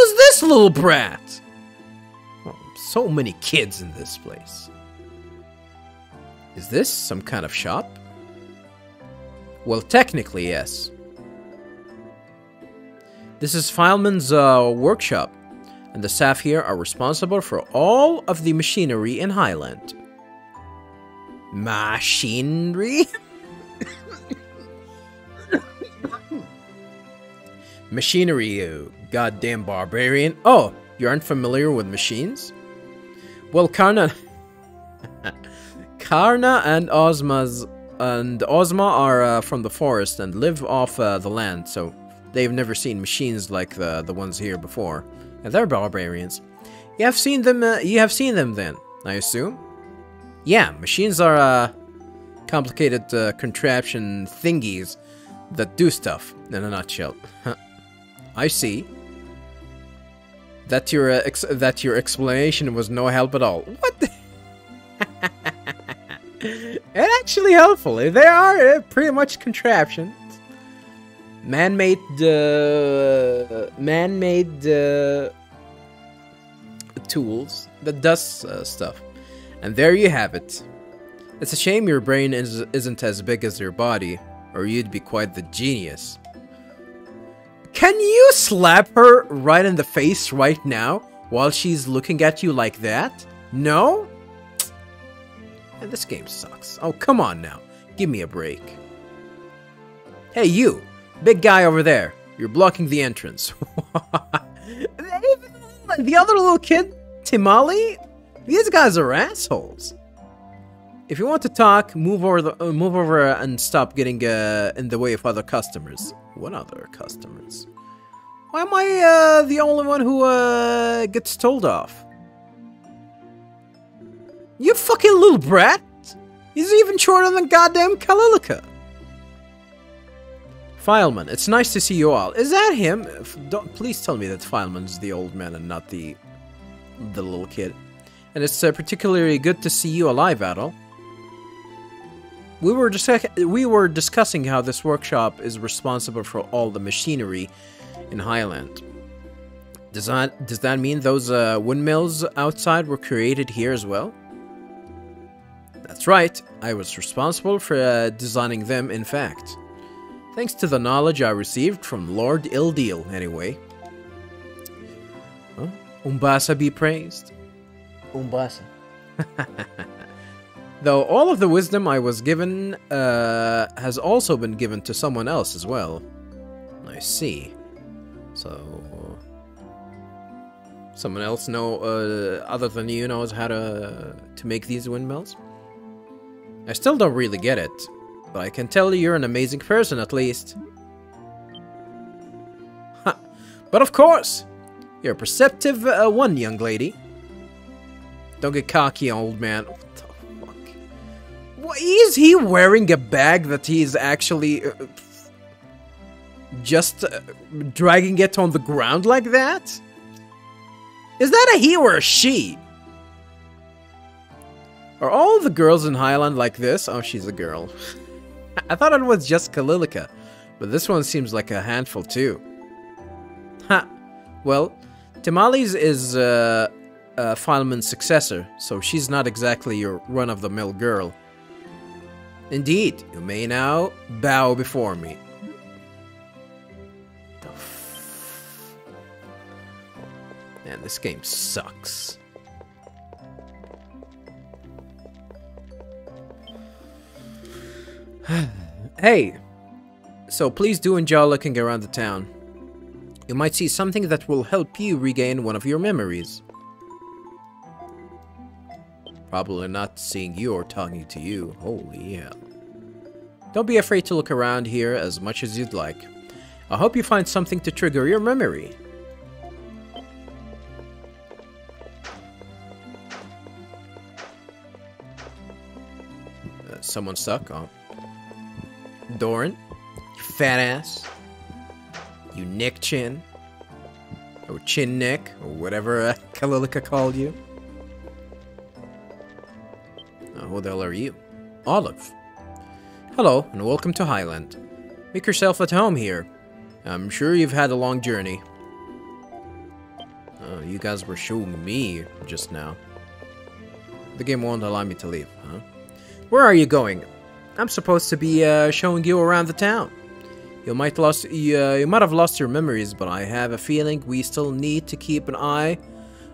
Who's this little brat? Oh, so many kids in this place. Is this some kind of shop? Well, technically, yes. This is Fileman's workshop, and the staff here are responsible for all of the machinery in Highland. Machinery? Machinery, you goddamn barbarian. Oh, you aren't familiar with machines? Well, Karna and Ozma are from the forest and live off the land, so they've never seen machines like the ones here before. And they're barbarians. You have seen them then, I assume? Yeah, machines are complicated contraption thingies that do stuff, in a nutshell. I see. That your explanation was no help at all. What the It's actually helpful. They are pretty much contraptions. Man-made tools that does stuff. And there you have it. It's a shame your brain isn't as big as your body, or you'd be quite the genius. Can you slap her right in the face right now while she's looking at you like that? No? And this game sucks. Oh, come on now. Give me a break. Hey, you! Big guy over there. You're blocking the entrance. The other little kid, Timali? These guys are assholes. If you want to talk, move over and stop getting in the way of other customers. What other customers? Why am I the only one who gets told off? You fucking little brat! He's even shorter than goddamn Kalilika. Fileman, it's nice to see you all. Is that him? Please tell me that Fileman's the old man and not the little kid. And it's particularly good to see you alive, Adol. We were discussing how this workshop is responsible for all the machinery in Highland. Does that mean those windmills outside were created here as well? That's right. I was responsible for designing them, in fact. Thanks to the knowledge I received from Lord Ildeal, anyway. Huh? Umbasa be praised. Umbasa. Though all of the wisdom I was given has also been given to someone else as well. I see. So someone else other than you knows how to make these windmills? I still don't really get it, but I can tell you're an amazing person at least. Ha! But of course, you're a perceptive one, young lady. Don't get cocky, old man. What the fuck? What, is he wearing a bag that he's actually just dragging it on the ground like that? Is that a he or a she? Are all the girls in Highland like this? Oh, she's a girl. I thought it was just Kalilika, but this one seems like a handful too. Ha! Well, Timali's is Fileman's successor, so she's not exactly your run-of-the-mill girl. Indeed, you may now bow before me. Man, this game sucks. Hey, so please do enjoy looking around the town. You might see something that will help you regain one of your memories. Probably not seeing you or talking to you. Holy hell. Don't be afraid to look around here as much as you'd like. I hope you find something to trigger your memory. Someone stuck? Oh. Doran, you fat ass. You Nick Chin. Or Chin Nick, or whatever Kalilika called you. Who the hell are you? Olive. Hello, and welcome to Highland. Make yourself at home here. I'm sure you've had a long journey. you guys were showing me just now. The game won't allow me to leave, huh? Where are you going? I'm supposed to be showing you around the town. You might have lost your memories, but I have a feeling we still need to keep an eye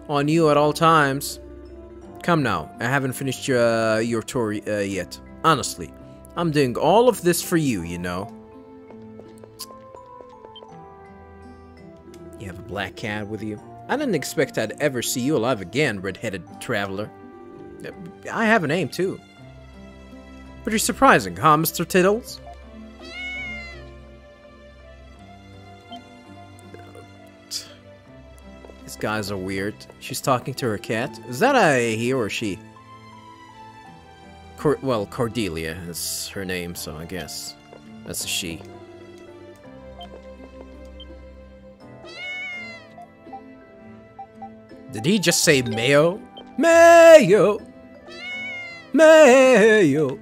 on you at all times. Come now, I haven't finished your tour yet. Honestly, I'm doing all of this for you, you know. You have a black cat with you? I didn't expect I'd ever see you alive again, red-headed traveler. I have a name, too. Pretty surprising, huh, Mr. Tiddles? These guys are weird. She's talking to her cat. Is that a he or she? Well, Cordelia is her name, so I guess that's a she. Did he just say mayo? Mayo! Mayo!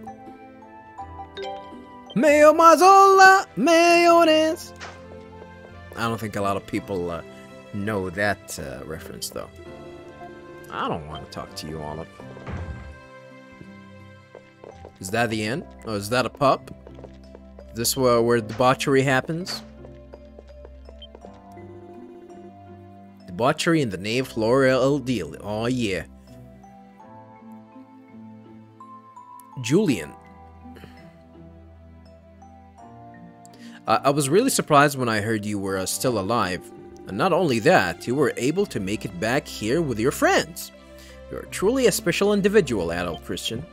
Mayo mazzola! Mayonnaise! I don't think a lot of people know that reference, though. I don't want to talk to you, Olive. Is that the end? Oh, is that a pup? Is this where debauchery happens? Debauchery in the name of L'Oreal deal. Oh, yeah. Julian. I was really surprised when I heard you were still alive. And not only that, you were able to make it back here with your friends. You're truly a special individual, Adol Christin.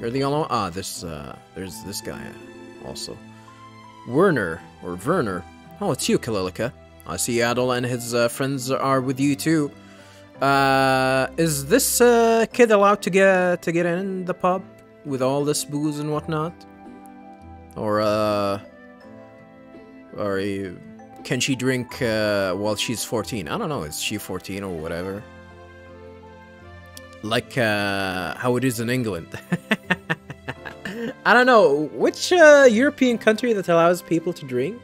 You're the only one. Ah, there's this guy also. Werner, or Werner. Oh, it's you, Kalilica. I see Adol and his friends are with you too. Is this kid allowed to get in the pub with all this booze and whatnot? Or can she drink while she's 14? I don't know. Is she 14 or whatever? Like how it is in England. I don't know. Which European country that allows people to drink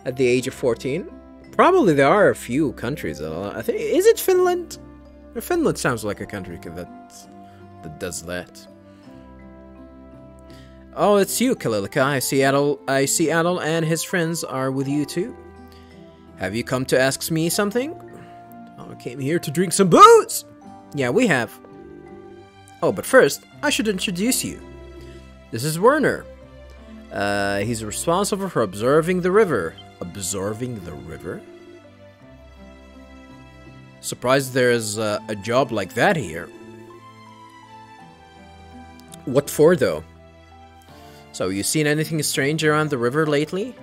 at the age of 14? Probably there are a few countries that allow. I think, is it Finland? Finland sounds like a country that does that. Oh, it's you, Kalilica. I see Adol and his friends are with you too. Have you come to ask me something? Oh, I came here to drink some booze! Yeah, we have. Oh, but first, I should introduce you. This is Werner. He's responsible for observing the river. Observing the river? Surprised there's a job like that here. What for, though? So, you seen anything strange around the river lately?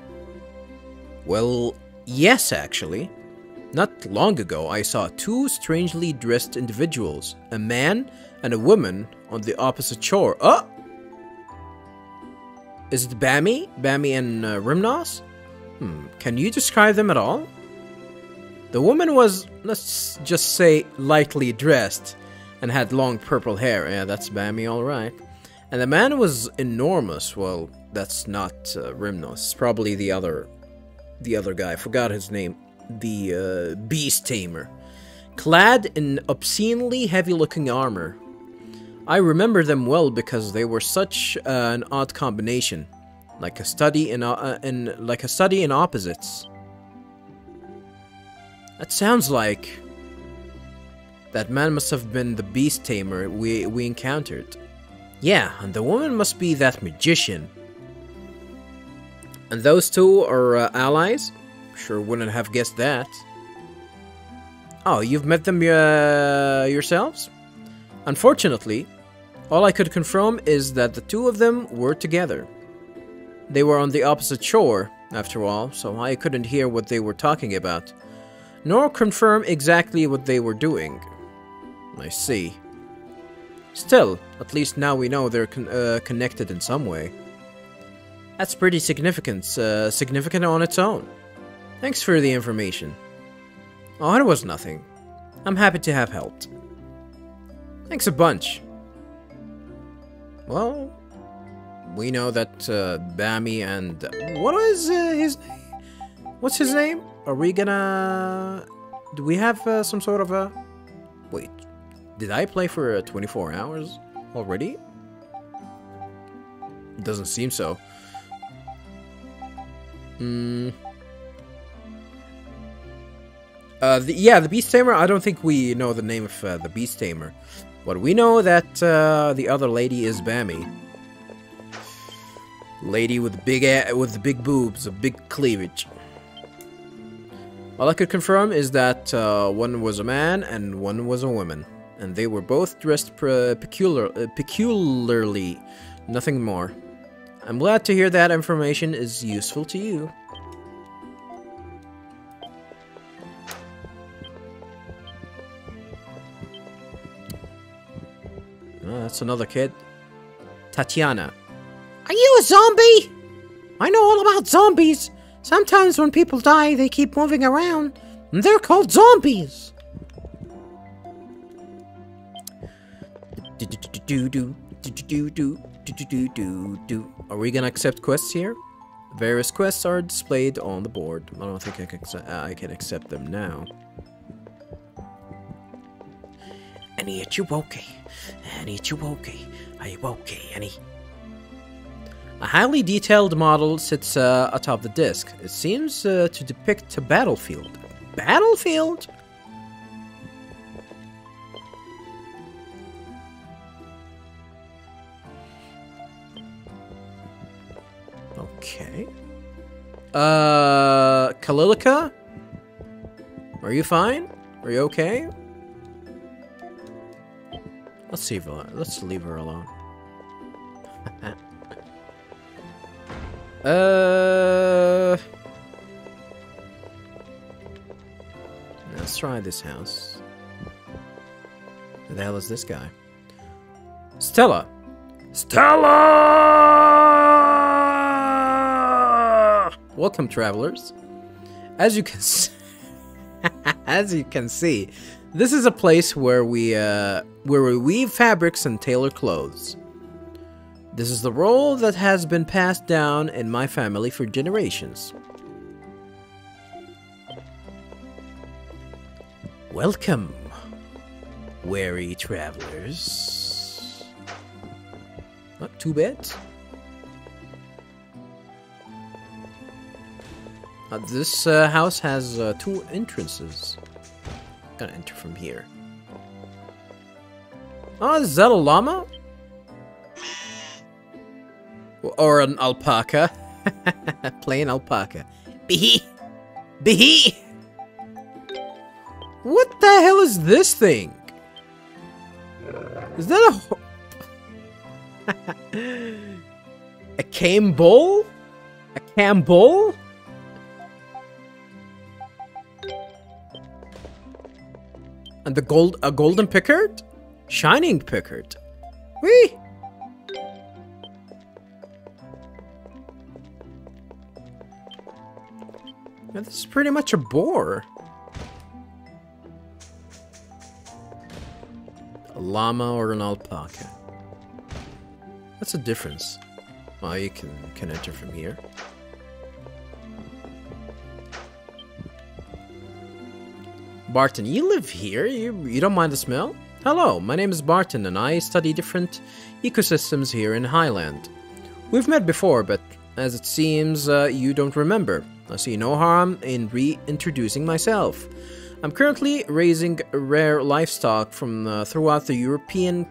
Well, yes, actually. Not long ago, I saw two strangely dressed individuals, a man and a woman, on the opposite shore. Oh! Is it Bammy? Bammy and Rimnos? Can you describe them at all? The woman was, let's just say, lightly dressed and had long purple hair. Yeah, that's Bammy, alright. And the man was enormous. Well, that's not Rimnos. It's probably the other guy. I forgot his name. The beast tamer. Clad in obscenely heavy-looking armor. I remember them well because they were such an odd combination, like a study in opposites. That sounds like that man must have been the beast tamer we encountered. Yeah, and the woman must be that magician. And those two are allies? Sure wouldn't have guessed that. Oh, you've met them yourselves? Unfortunately, all I could confirm is that the two of them were together. They were on the opposite shore, after all, so I couldn't hear what they were talking about, nor confirm exactly what they were doing. I see. Still, at least now we know they're connected in some way. That's pretty significant on its own. Thanks for the information. Oh, it was nothing. I'm happy to have helped. Thanks a bunch. Well, we know that Bammy and... what was his name? What's his name? Are we gonna... Do we have some sort of a... Wait. Did I play for 24 hours already? It doesn't seem so. Yeah, the Beast Tamer, I don't think we know the name of the Beast Tamer. But we know that the other lady is Bammy. Lady with the big boobs, a big cleavage. All I could confirm is that one was a man and one was a woman. And they were both dressed peculiarly. Nothing more. I'm glad to hear that information is useful to you. Oh, that's another kid. Tatiana. Are you a zombie? I know all about zombies. Sometimes when people die, they keep moving around. And they're called zombies. Are we gonna accept quests here? Various quests are displayed on the board. I don't think I can accept them now. Annie, it's you okay? Annie, it's you okay? Are you okay, Annie? A highly detailed model sits atop the disc. It seems to depict a battlefield. Battlefield? Okay. Kalilika? Are you fine? Are you okay? Let's leave her alone. Let's try this house. Who the hell is this guy? Stella! Stella! Welcome, travelers. As you can see, this is a place where we weave fabrics and tailor clothes. This is the role that has been passed down in my family for generations. Welcome, weary travelers. Oh, 2 beds. This house has 2 entrances. I'm gonna enter from here. Oh, is that a llama? Or an alpaca. Plain alpaca. Bee! Bee! What the hell is this thing? Is that a cambull? A cambull? And a golden pickard? Shining pickard. Whee! Now, this is pretty much a boar. A llama or an alpaca. What's the difference? Well, you can enter from here. Barton, you live here? You don't mind the smell? Hello, my name is Barton and I study different ecosystems here in Highland. We've met before, but as it seems you don't remember. I see no harm in reintroducing myself. I'm currently raising rare livestock from throughout the European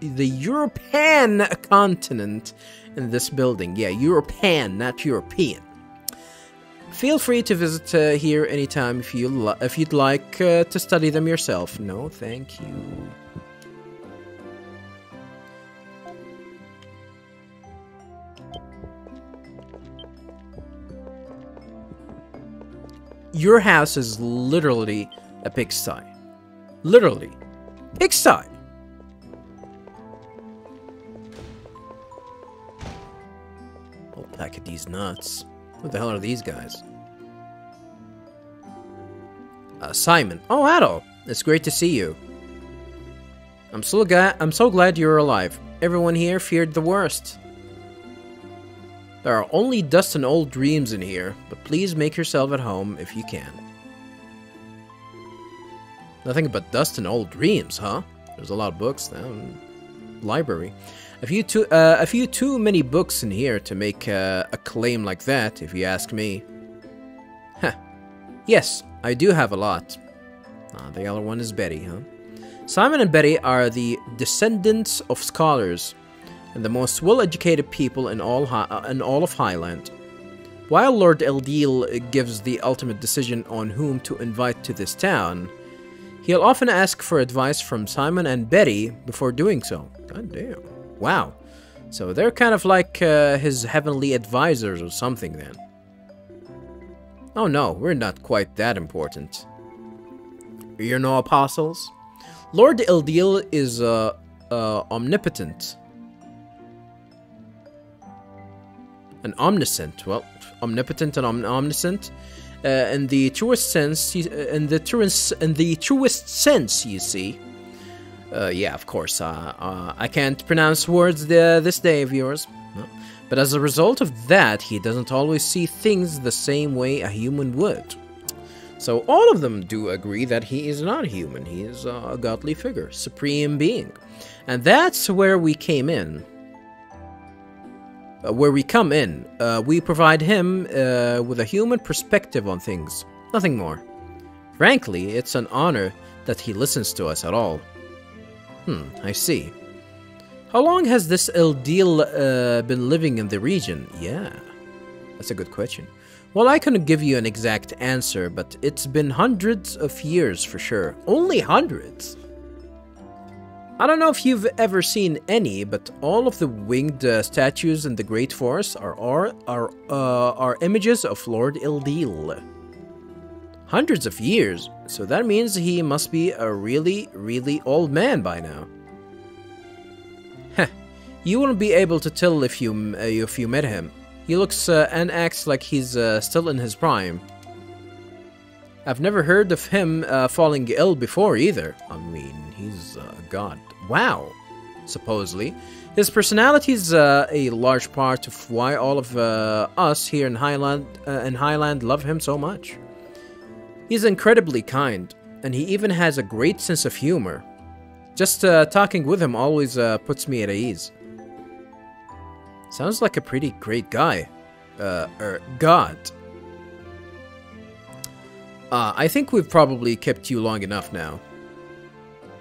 European continent in this building. Yeah, European, not European. Feel free to visit here anytime if you'd like to study them yourself. No, thank you. Your house is literally a pigsty. Literally. Pigsty! I'll pack of these nuts. What the hell are these guys? Simon. Oh, Adol. It's great to see you. I'm so glad you're alive. Everyone here feared the worst. There are only dust and old dreams in here, but please make yourself at home if you can. Nothing but dust and old dreams, huh? There's a lot of books down library. A few too many books in here to make a claim like that, if you ask me. Huh. Yes, I do have a lot. The other one is Betty, huh? Simon and Betty are the descendants of scholars and the most well-educated people in all of Highland. While Lord Eldil gives the ultimate decision on whom to invite to this town, he'll often ask for advice from Simon and Betty before doing so. God damn. Wow. So they're kind of like his heavenly advisors or something then. Oh no, we're not quite that important. You're no apostles? Lord Eldil is omnipotent. and omniscient. Well, omnipotent and omniscient. In the truest sense, in the truest sense, you see. Yeah, of course. I can't pronounce words this day of yours. No. But as a result of that, he doesn't always see things the same way a human would. So all of them do agree that he is not human. He is a godly figure, supreme being. And that's where we came in. Where we come in. We provide him with a human perspective on things. Nothing more. Frankly, it's an honor that he listens to us at all. I see. How long has this Eldil been living in the region? Yeah, that's a good question. Well, I couldn't give you an exact answer, but it's been hundreds of years for sure. Only hundreds? I don't know if you've ever seen any, but all of the winged statues in the Great Forest are images of Lord Eldil. Hundreds of years, so that means he must be a really, really old man by now. Heh, you wouldn't be able to tell if you met him. He looks and acts like he's still in his prime. I've never heard of him falling ill before either. I mean, he's a god. Wow, supposedly. His personality is a large part of why all of us here in Highland love him so much. He's incredibly kind, and he even has a great sense of humor. Just talking with him always puts me at ease. Sounds like a pretty great guy. God. I think we've probably kept you long enough now.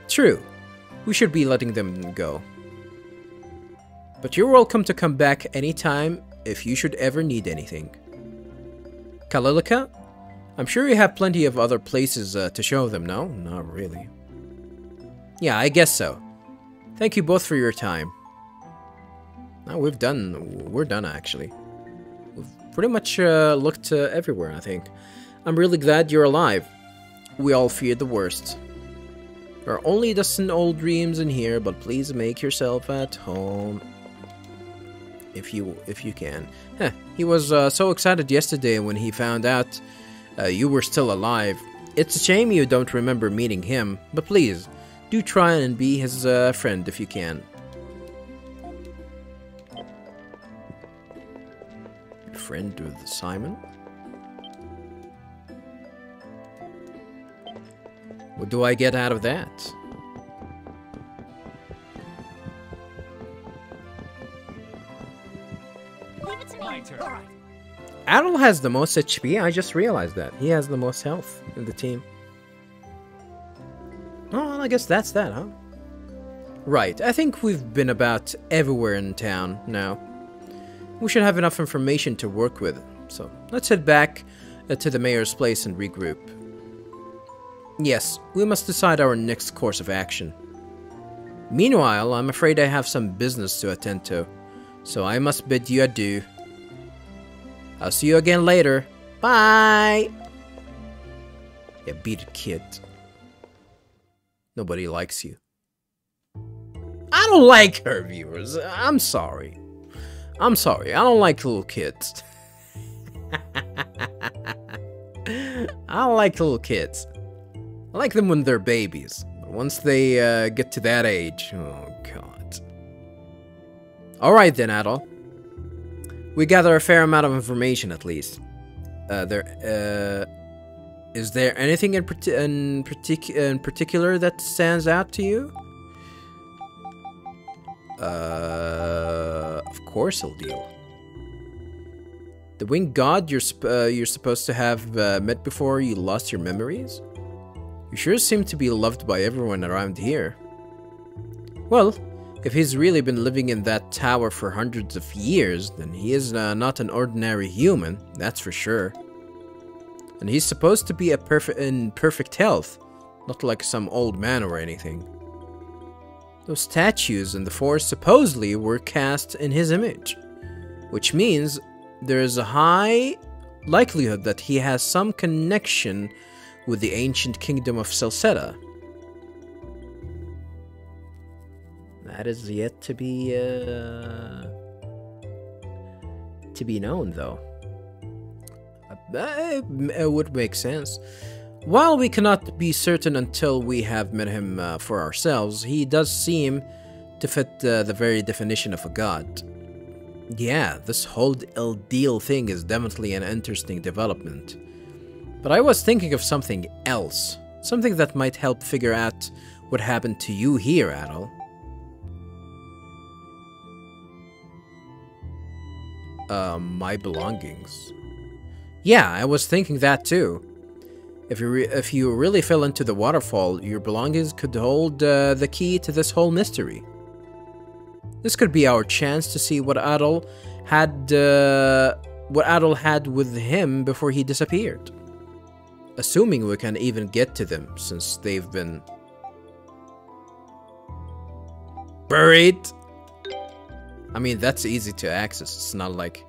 True. We should be letting them go. But you're welcome to come back anytime if you should ever need anything. Kalilika? I'm sure you have plenty of other places to show them, no? Not really. Yeah, I guess so. Thank you both for your time. Now we're done actually. We've pretty much looked everywhere, I think. I'm really glad you're alive. We all feared the worst. There are only dust and old dreams in here, but please make yourself at home. If you can. Heh, he was so excited yesterday when he found out you were still alive. It's a shame you don't remember meeting him, but please, do try and be his friend if you can. Friend with Simon? What do I get out of that? Leave it to me. All right. Adol has the most HP, I just realized that. He has the most health in the team. Oh, well, I guess that's that, huh? Right, I think we've been about everywhere in town now. We should have enough information to work with, so let's head back to the mayor's place and regroup. Yes, we must decide our next course of action. Meanwhile, I'm afraid I have some business to attend to, so I must bid you adieu. I'll see you again later. Bye! Yeah, beat it, kid. Nobody likes you. I don't like her, viewers. I'm sorry. I'm sorry. I don't like little kids. I don't like little kids. I like them when they're babies. But once they get to that age, oh god. Alright then, Adol. We gather a fair amount of information, at least. Is there anything in particular that stands out to you? Of course I'll deal. The winged god you're supposed to have met before you lost your memories? You sure seem to be loved by everyone around here. Well, if he's really been living in that tower for hundreds of years, then he is not an ordinary human, that's for sure. And he's supposed to be in perfect health, not like some old man or anything. Those statues in the forest supposedly were cast in his image, which means there is a high likelihood that he has some connection with the ancient kingdom of Celceta. That is yet to be known, though. It would make sense. While we cannot be certain until we have met him for ourselves, he does seem to fit the very definition of a god. Yeah, this whole deal thing is definitely an interesting development. But I was thinking of something else. Something that might help figure out what happened to you here, Adol. My belongings. Yeah, I was thinking that too. If you really fell into the waterfall, your belongings could hold the key to this whole mystery. This could be our chance to see what Adol had with him before he disappeared. Assuming we can even get to them, since they've been buried. I mean, that's easy to access. It's not like...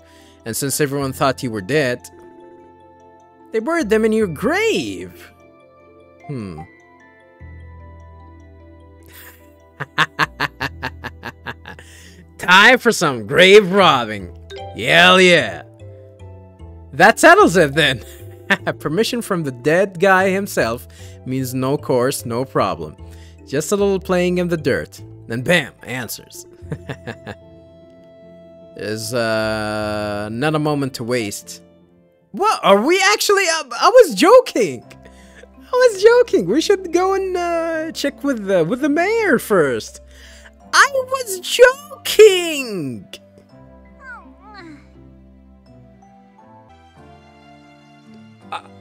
And since everyone thought you were dead, they buried them in your grave. Time for some grave robbing. Hell yeah. That settles it then. Permission from the dead guy himself means no course, no problem. Just a little playing in the dirt. Then bam, answers. There's not a moment to waste. What? Are we actually... I was joking. We should go and check with the mayor first. I was joking.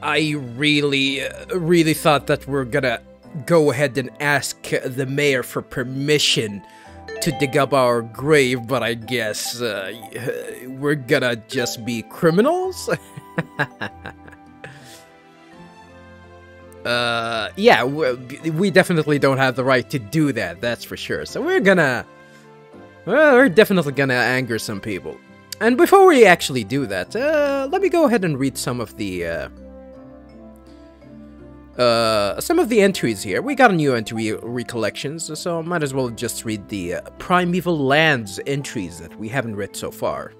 I really thought that we're gonna go ahead and ask the mayor for permission to dig up our grave, but I guess we're gonna just be criminals? Yeah, we definitely don't have the right to do that, that's for sure. So we're definitely gonna anger some people. And before we actually do that, let me go ahead and read some of the entries here. We got a new entry recollections, so I might as well just read the Primeval Lands entries that we haven't read so far.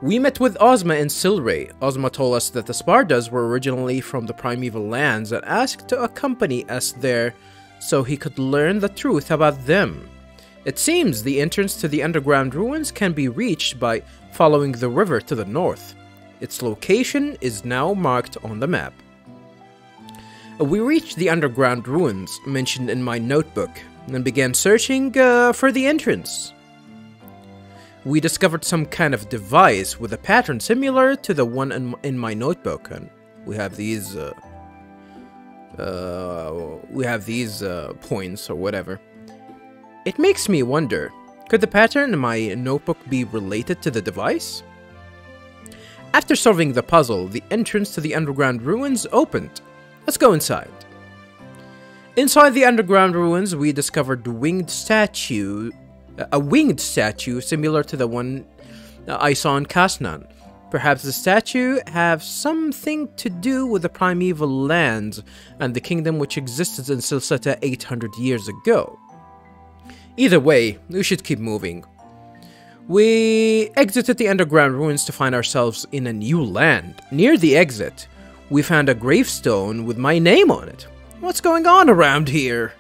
We met with Ozma and Silray. Ozma told us that the Spardas were originally from the Primeval Lands and asked to accompany us there so he could learn the truth about them. It seems the entrance to the underground ruins can be reached by following the river to the north. Its location is now marked on the map. We reached the underground ruins mentioned in my notebook and began searching for the entrance. We discovered some kind of device with a pattern similar to the one in my notebook, and we have these points or whatever. It makes me wonder, could the pattern in my notebook be related to the device? After solving the puzzle, the entrance to the underground ruins opened. Let's go inside. Inside the underground ruins, we discovered a winged statue similar to the one I saw in Kasnan. Perhaps the statue have something to do with the primeval lands and the kingdom which existed in Celceta 800 years ago. Either way, we should keep moving. We exited the underground ruins to find ourselves in a new land. Near the exit, we found a gravestone with my name on it. What's going on around here?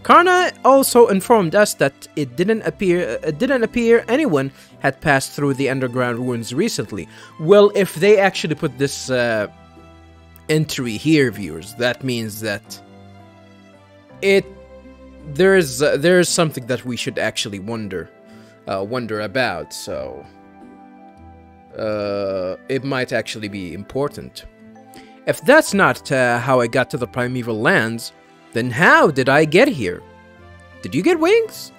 Karna also informed us that it didn't appear anyone had passed through the underground ruins recently. Well, if they actually put this entry here, viewers, that means that there's something that we should actually wonder about. So it might actually be important. If that's not how I got to the primeval lands, then how did I get here? Did you get wings?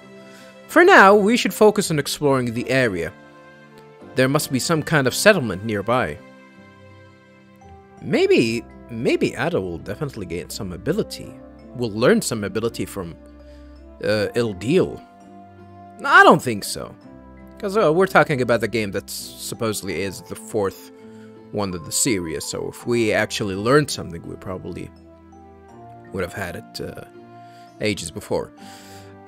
For now, we should focus on exploring the area. There must be some kind of settlement nearby. Maybe Adol will definitely gain some ability. We'll learn some ability from Ildil. I don't think so. Because we're talking about the game that supposedly is the 4th one of the series, so if we actually learned something, we probably would have had it ages before.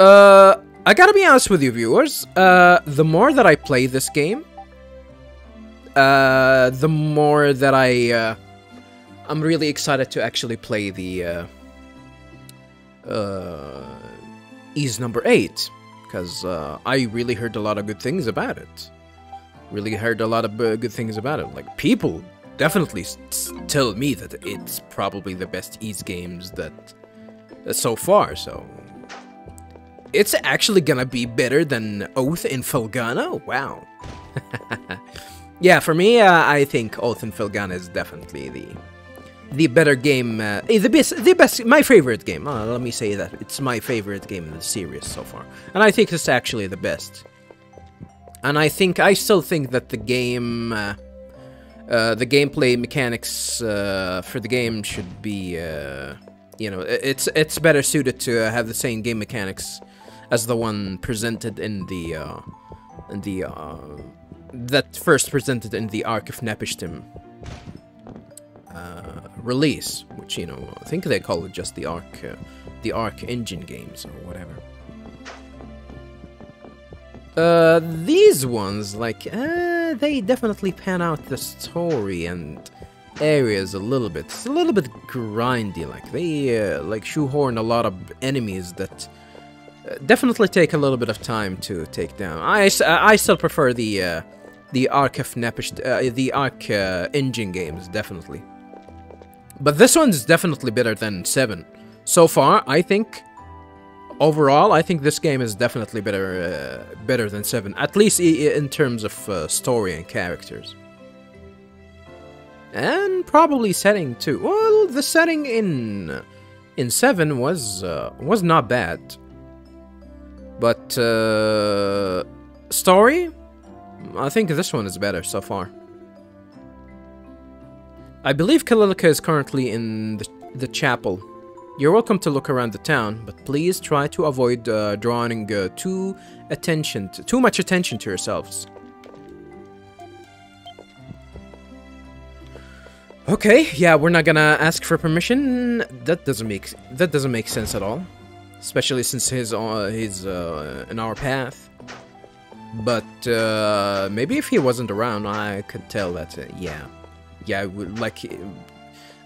I gotta be honest with you, viewers, the more that I play this game, the more that I'm really excited to actually play the Ys number 8, because I really heard a lot of good things about it. Like, people definitely tell me that it's probably the best Ys games that so far, so it's actually gonna be better than Oath in Felghana? Wow. Yeah, for me, I think Oath in Felghana is definitely the better game, the best, my favorite game. Let me say that. It's my favorite game in the series so far. And I think it's actually the best. And I still think that the game, the gameplay mechanics for the game should be, you know, it's better suited to have the same game mechanics as the one presented in the that first presented in the Ark of Nepishtim release, which, you know, I think they call it just the Ark Engine games or whatever. These ones, like, they definitely pan out the story and areas a little bit. It's a little bit grindy, like, they, like, shoehorn a lot of enemies that definitely take a little bit of time to take down. I still prefer the Ark of Nepish, the Ark Engine games, definitely. But this one's definitely better than 7. So far, I think... Overall, I think this game is definitely better than 7, at least in terms of story and characters, and probably setting too. Well, the setting in 7 was not bad, but story, I think this one is better so far. I believe Kalilika is currently in the chapel. You're welcome to look around the town, but please try to avoid drawing too much attention to yourselves. Okay, yeah, we're not gonna ask for permission. That doesn't make sense at all, especially since he's in our path. But maybe if he wasn't around, I could tell that yeah, like.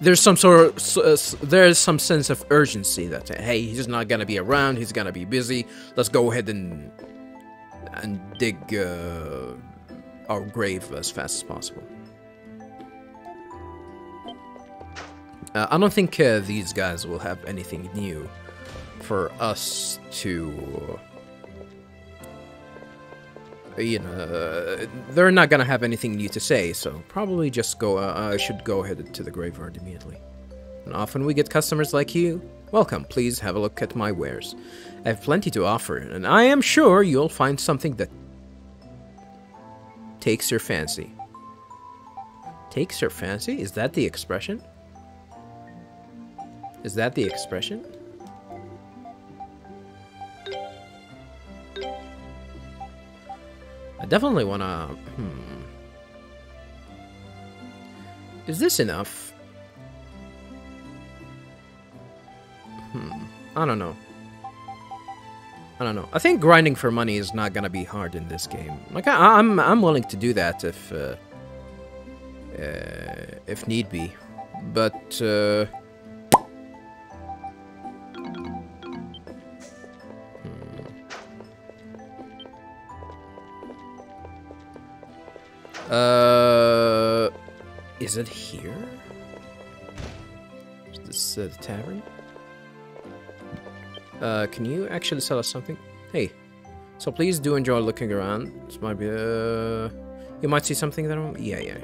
There's some there's some sense of urgency that, hey, he's not gonna be around, he's gonna be busy. Let's go ahead and dig our grave as fast as possible. I don't think these guys will have anything new for us to... You know, they're not gonna have anything new to say, so probably just go, I should go ahead to the graveyard immediately. And often we get customers like you. Welcome, please have a look at my wares. I have plenty to offer, and I am sure you'll find something that takes your fancy. Takes your fancy? Is that the expression? Is that the expression? I definitely wanna... Is this enough? I don't know. I think grinding for money is not gonna be hard in this game. Like, I'm willing to do that if need be. But, Is it here? Is this the tavern? Can you actually sell us something? Hey, so please do enjoy looking around. This might be, you might see something that I'm... Yeah.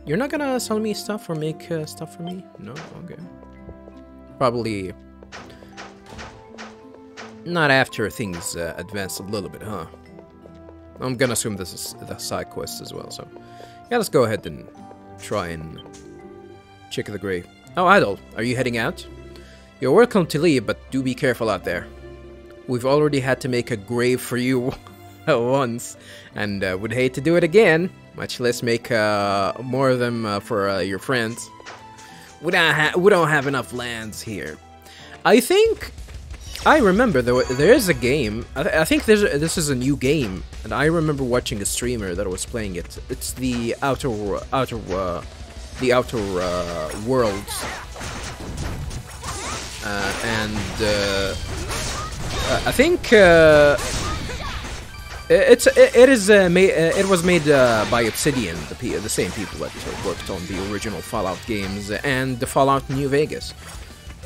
You're not gonna sell me stuff or make stuff for me? No? Okay. Probably not after things advance a little bit, huh? I'm gonna assume this is the side quest as well, so... Yeah, let's go ahead and try and check the grave. Oh, Adol, are you heading out? You're welcome to leave, but do be careful out there. We've already had to make a grave for you once, and would hate to do it again, much less make more of them for your friends. We don't have enough lands here. I think I remember there is a game. I think this is a new game, and I remember watching a streamer that was playing it. It's the Outer Worlds. I think it was made by Obsidian, the same people that worked on the original Fallout games and the Fallout New Vegas.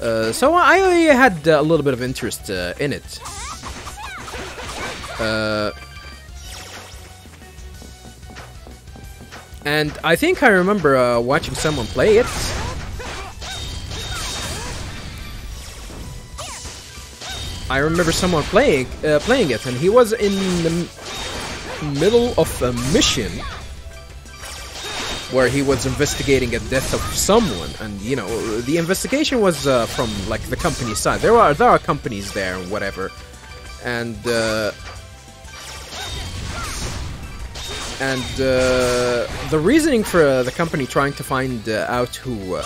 So I had a little bit of interest in it. And I think I remember watching someone play it. I remember someone playing it, and he was in the middle of a mission where he was investigating a death of someone, and you know the investigation was from like the company side. There are companies there and whatever, and the reasoning for the company trying to find out who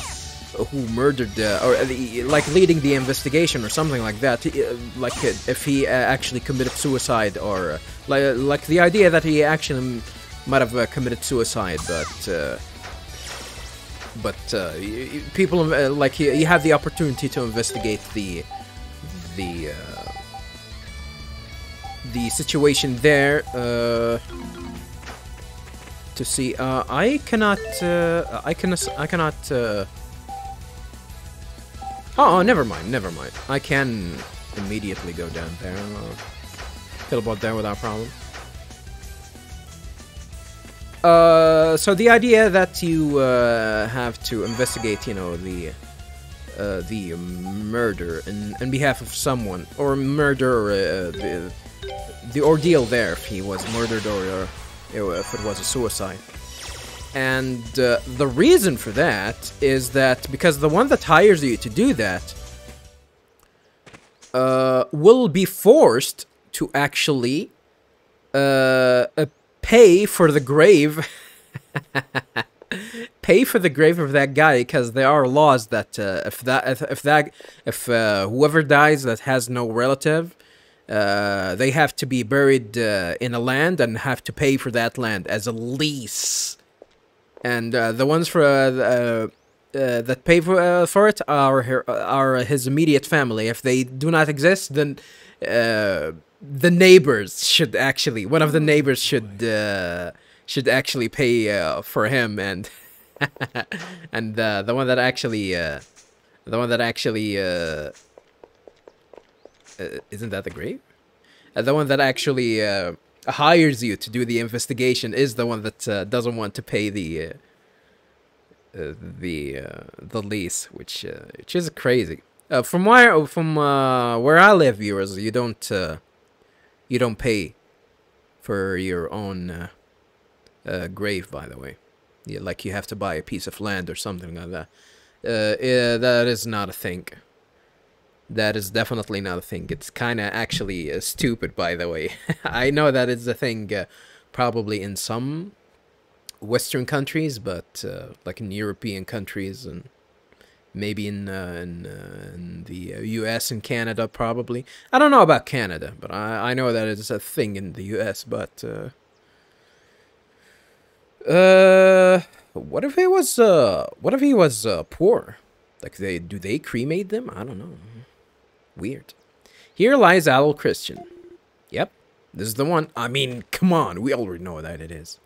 murdered or like leading the investigation or something like that, like if he actually committed suicide, or like the idea that he actually might have committed suicide, but people like you have the opportunity to investigate the situation there to see. I cannot. Oh, never mind. I can immediately go down there. Teleport there without problem. So the idea that you have to investigate, you know, the murder in behalf of someone, or murder, or the ordeal there, if he was murdered or if it was a suicide. And the reason for that is that because the one that hires you to do that will be forced to actually pay for the grave. Pay for the grave of that guy, because there are laws that if whoever dies that has no relative, they have to be buried in a land and have to pay for that land as a lease. And the ones for that pay for it are his immediate family. If they do not exist, then the neighbors should actually, one of the neighbors should actually pay for him, and and the one that actually isn't that the grave? The one that actually hires you to do the investigation is the one that doesn't want to pay the lease, which is crazy. From where I live, viewers, you don't pay for your own grave, by the way. Yeah, like you have to buy a piece of land or something like that. Yeah, that is not a thing. That is definitely not a thing. It's kind of actually stupid, by the way. I know that it's a thing probably in some Western countries, but like in European countries and maybe in the US and Canada, probably. I don't know about Canada, but I know that it's a thing in the US, but what if he was poor? Like do they cremate them? I don't know. Weird. Here lies Adol Christin. Yep, this is the one. I mean, come on, we already know that it is.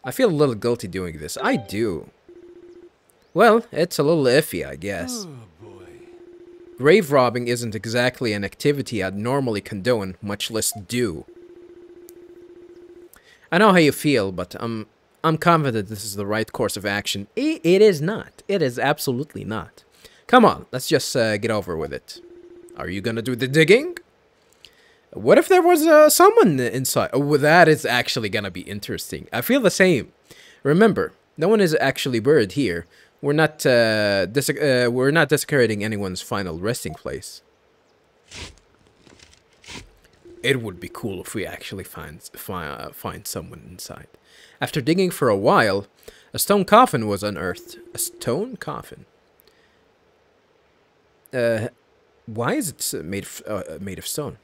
I feel a little guilty doing this. I do. Well, it's a little iffy, I guess. Grave robbing isn't exactly an activity I'd normally condone, much less do. I know how you feel, but I'm confident this is the right course of action. It is not. It is absolutely not. Come on, let's just get over with it. Are you gonna do the digging? What if there was someone inside? Oh, that is actually gonna be interesting. I feel the same. Remember, no one is actually buried here. We're not desecrating anyone's final resting place. It would be cool if we actually find someone inside. After digging for a while, a stone coffin was unearthed. A stone coffin. Why is it made of stone?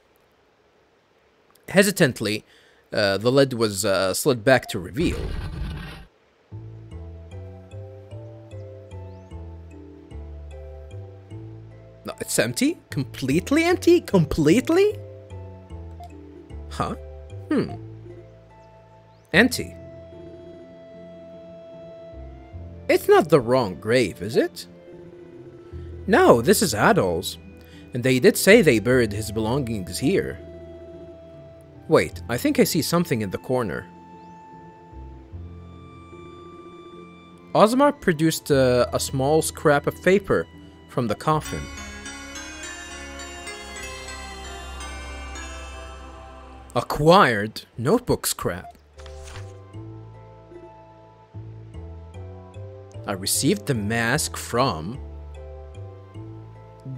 Hesitantly, the lid was slid back to reveal. No, it's empty? Completely empty? Completely? Huh? Empty. It's not the wrong grave, is it? No, this is Adol's. And they did say they buried his belongings here. Wait, I think I see something in the corner. Ozmar produced a small scrap of paper from the coffin. Acquired notebook scrap. I received the mask from...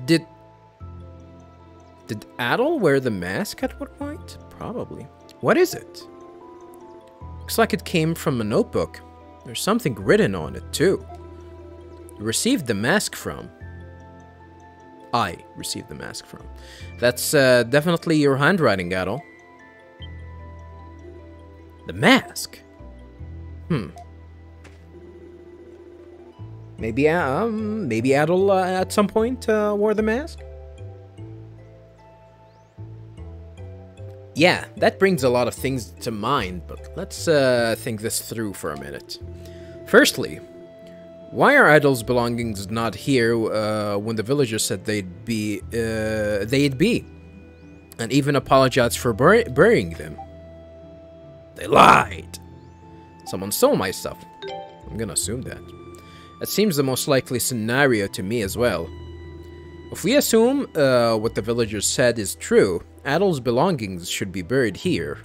Did Adol wear the mask at what point? Probably. What is it? Looks like it came from a notebook. There's something written on it, too. Received the mask from. I received the mask from. That's definitely your handwriting, Adol. The mask? Maybe Adol at some point wore the mask? Yeah, that brings a lot of things to mind, but let's think this through for a minute. Firstly, why are Adol's belongings not here when the villagers said they'd be, and even apologized for burying them? They lied! Someone stole my stuff. I'm gonna assume that. That seems the most likely scenario to me as well. If we assume what the villagers said is true, Adol's belongings should be buried here.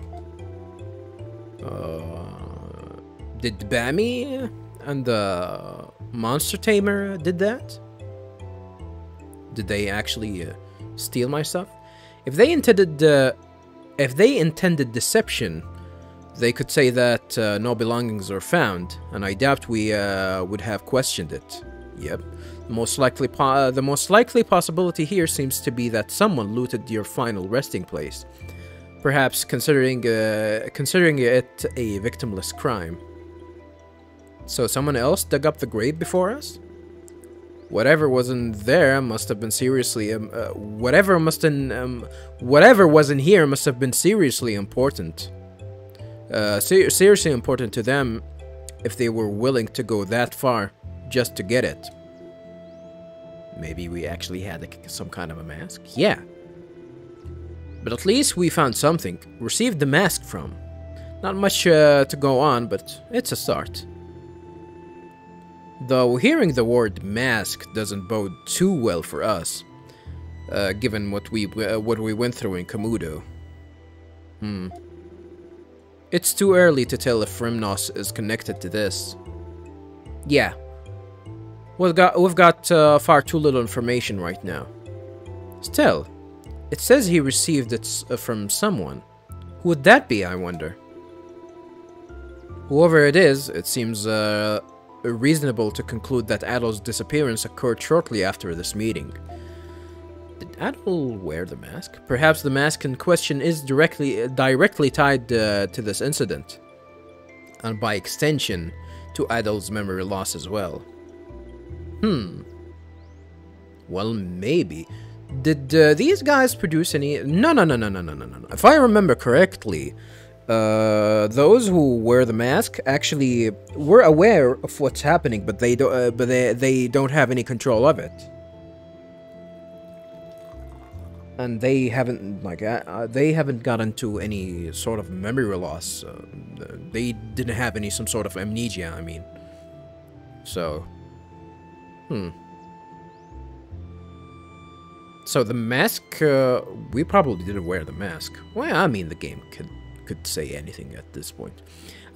Did Bammy and the monster tamer did that? Did they actually steal my stuff? If they intended deception, they could say that no belongings are found, and I doubt we would have questioned it. Yep. The most likely possibility here seems to be that someone looted your final resting place, perhaps considering it a victimless crime. So someone else dug up the grave before us? Whatever wasn't there must have been seriously whatever wasn't here must have been seriously important. Seriously important to them if they were willing to go that far just to get it. Maybe we actually had some kind of a mask? Yeah. But at least we found something. Received the mask from. Not much to go on, but it's a start. Though hearing the word mask doesn't bode too well for us, given what we went through in Komodo. It's too early to tell if Rimnos is connected to this. Yeah. We've got far too little information right now. Still, it says he received it from someone. Who would that be, I wonder? Whoever it is, it seems reasonable to conclude that Adol's disappearance occurred shortly after this meeting. Did Adol wear the mask? Perhaps the mask in question is directly tied to this incident, and by extension, to Adol's memory loss as well. Well, maybe. Did these guys produce any... No. If I remember correctly, Those who wear the mask actually were aware of what's happening, but they don't have any control of it. And they haven't gotten to any sort of memory loss. They didn't have some sort of amnesia, I mean. So, So the mask, we probably didn't wear the mask. Well, I mean, the game could say anything at this point.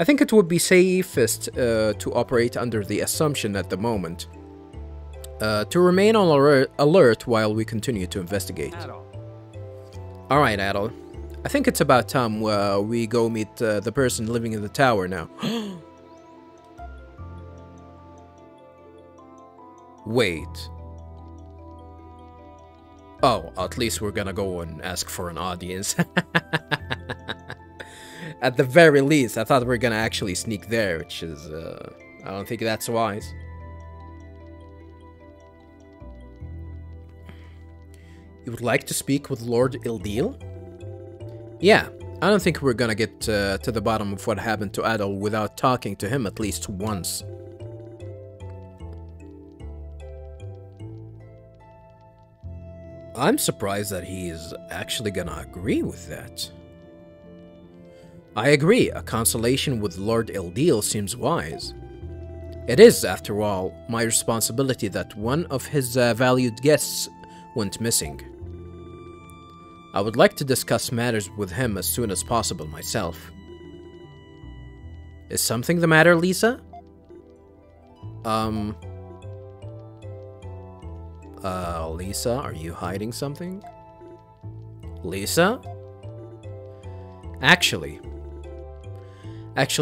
I think it would be safest to operate under the assumption at the moment. To remain on alert while we continue to investigate. Alright, Adol. I think it's about time we go meet the person living in the tower now. Wait. Oh, at least we're gonna go and ask for an audience. At the very least, I thought we were gonna actually sneak there, which is, I don't think that's wise. You would like to speak with Lord Ildil? Yeah, I don't think we're gonna get to the bottom of what happened to Adol without talking to him at least once. I'm surprised that he's actually gonna agree with that. I agree, a consultation with Lord Ildil seems wise. It is, after all, my responsibility that one of his valued guests went missing. I would like to discuss matters with him as soon as possible myself. Is something the matter, Lisa? Lisa, are you hiding something? Lisa? Actually,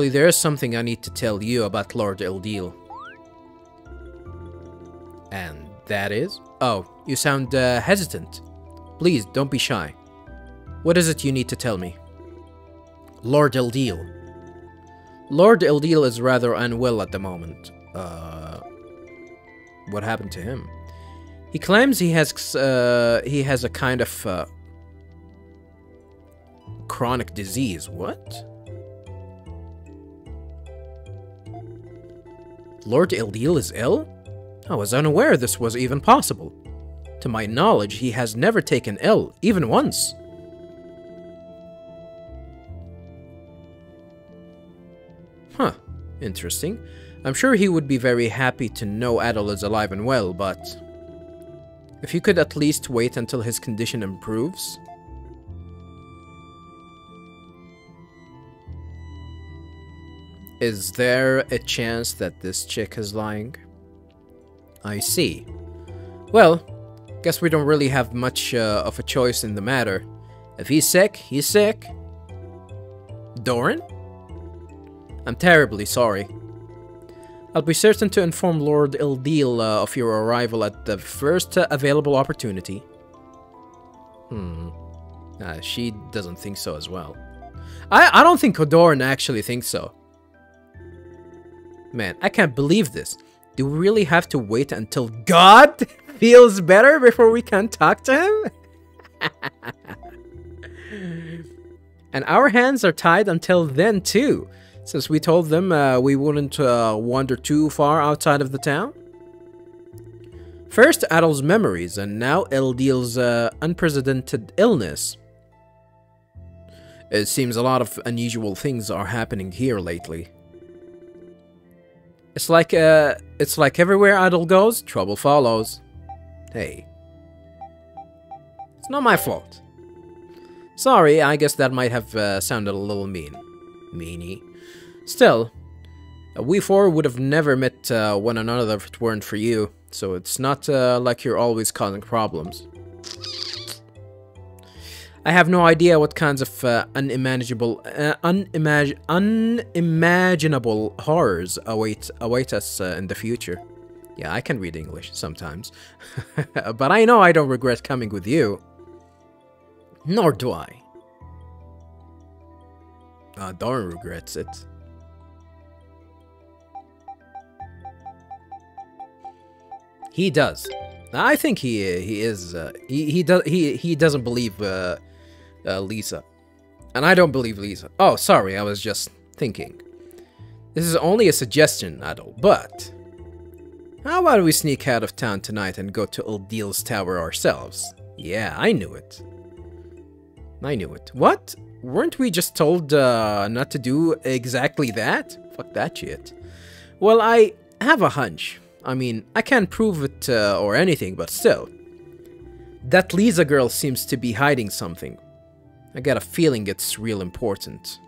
there is something I need to tell you about Lord Ildil. And that is? Oh, you sound hesitant. Please, don't be shy. What is it you need to tell me? Lord Ildil. Lord Ildil is rather unwell at the moment. What happened to him? He claims he has a kind of chronic disease. What? Lord Ildil is ill? I was unaware this was even possible. To my knowledge, he has never taken ill, even once. Huh, interesting. I'm sure he would be very happy to know Adol is alive and well, but if you could at least wait until his condition improves. Is there a chance that this chick is lying? I see. Well, guess we don't really have much of a choice in the matter. If he's sick, he's sick. Doran? I'm terribly sorry. I'll be certain to inform Lord Ildil of your arrival at the first available opportunity. She doesn't think so as well. I don't think Doran actually thinks so. Man, I can't believe this. Do we really have to wait until God feels better before we can talk to him? And our hands are tied until then too, since we told them we wouldn't wander too far outside of the town. First, Adol's memories, and now Ildil's unprecedented illness. It seems a lot of unusual things are happening here lately. It's like everywhere Adol goes, trouble follows. Hey. It's not my fault. Sorry, I guess that might have sounded a little mean. Meanie. Still, we four would have never met one another if it weren't for you, so it's not like you're always causing problems. I have no idea what kinds of unimaginable horrors await us in the future. Yeah, I can read English sometimes. But I know I don't regret coming with you. Nor do I. Doran regrets it. He does. I think he doesn't believe Lisa. And I don't believe Lisa. Oh, sorry, I was just thinking. This is only a suggestion, Adol, but... how about we sneak out of town tonight and go to Odil's tower ourselves? Yeah, I knew it. I knew it. What? Weren't we just told not to do exactly that? Fuck that shit. Well, I have a hunch. I mean, I can't prove it or anything, but still. That Lisa girl seems to be hiding something. I got a feeling it's real important.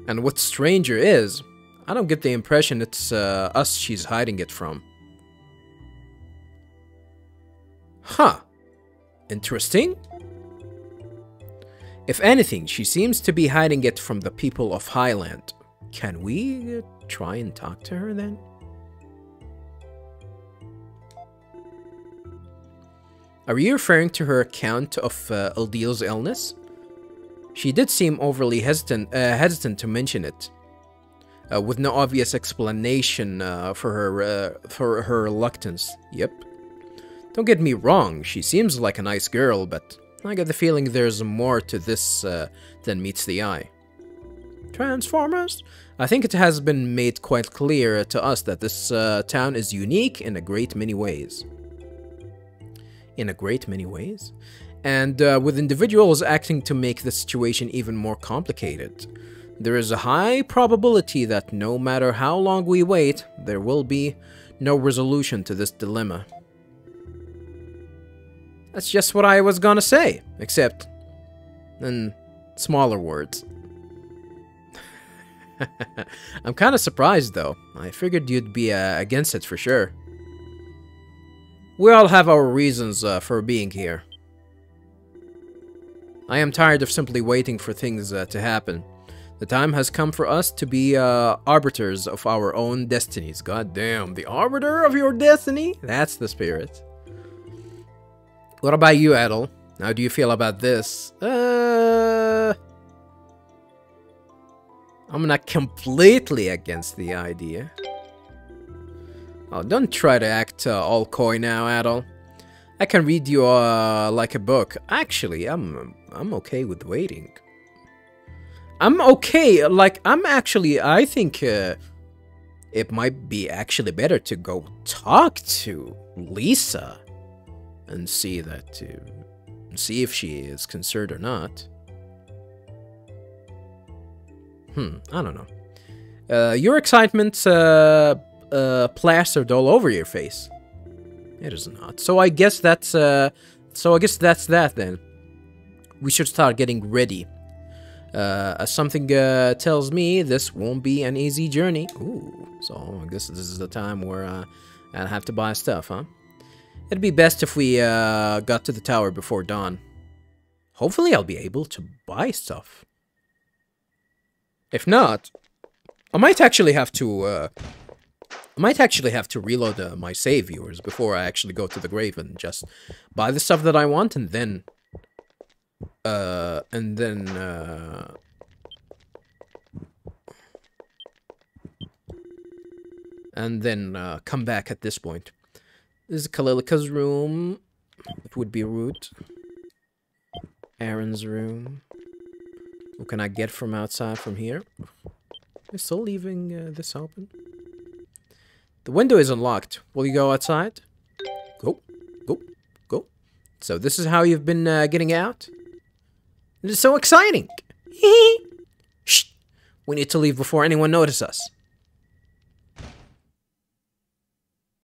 And what's stranger is, I don't get the impression it's us she's hiding it from. Huh. Interesting. If anything, she seems to be hiding it from the people of Highland. Can we try and talk to her then? Are you referring to her account of Odil's illness? She did seem overly hesitant to mention it, with no obvious explanation for her reluctance. Yep. Don't get me wrong, she seems like a nice girl, but I get the feeling there's more to this than meets the eye. Transformers? I think it has been made quite clear to us that this town is unique in a great many ways. In a great many ways? And with individuals acting to make the situation even more complicated. There is a high probability that no matter how long we wait, there will be no resolution to this dilemma. That's just what I was gonna say, except in smaller words. I'm kinda surprised though. I figured you'd be against it for sure. We all have our reasons for being here. I am tired of simply waiting for things to happen. The time has come for us to be arbiters of our own destinies. God damn, the arbiter of your destiny? That's the spirit. What about you, Adol? How do you feel about this? I'm not completely against the idea. Oh, don't try to act all coy now, Adol. I can read you like a book. Actually, I'm okay with waiting. I'm okay. Like, I think it might be actually better to go talk to Lisa and see see if she is concerned or not. I don't know. Your excitement plastered all over your face. It is not. So I guess that's that then. We should start getting ready. As something tells me this won't be an easy journey. Ooh, so I guess this is the time where I'll have to buy stuff, huh? It'd be best if we got to the tower before dawn. Hopefully I'll be able to buy stuff. If not, I might actually have to reload my save viewers before I actually go to the grave and just buy the stuff that I want and then come back at this point. This is Kalilika's room. It would be Root. Aaron's room. What can I get from outside from here? I'm still leaving this open. The window is unlocked. Will you go outside? Go. Go. Go. So this is how you've been getting out? It is so exciting. Shh. We need to leave before anyone notices us.